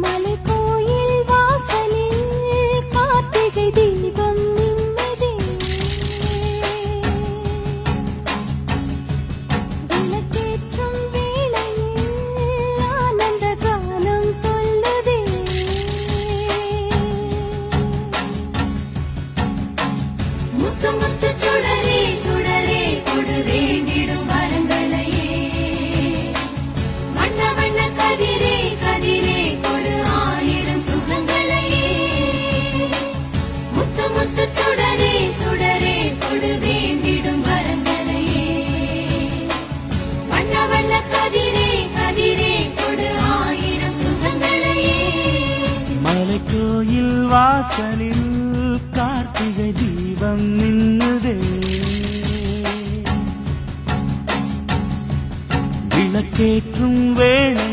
மலைக்கோயில் வாசலில் கார்த்திகை தீபம் மின்னுதே. விளக்கேற்றும் வேளையில் ஆனந்த கானம் சொல்லுதே. முத்து முத்து சுடரே சுடரே கொடு வேண்டிடும் வரங்களையே. வண்ண வண்ண கதிரே கதிரே கொடு ஆயிரம் சுகங்களையே. முத்து முத்து சுடரே சுடரே கொடு வேண்டிடும் வரங்களையே. வண்ண வண்ண கதிரே கதிரே கொடு ஆயிரம் சுகங்களையே. மலைக்கோயில் வாசலில் கார்த்திகை தீபம் மின்னுதே. விளக்கேற்றும் வேளை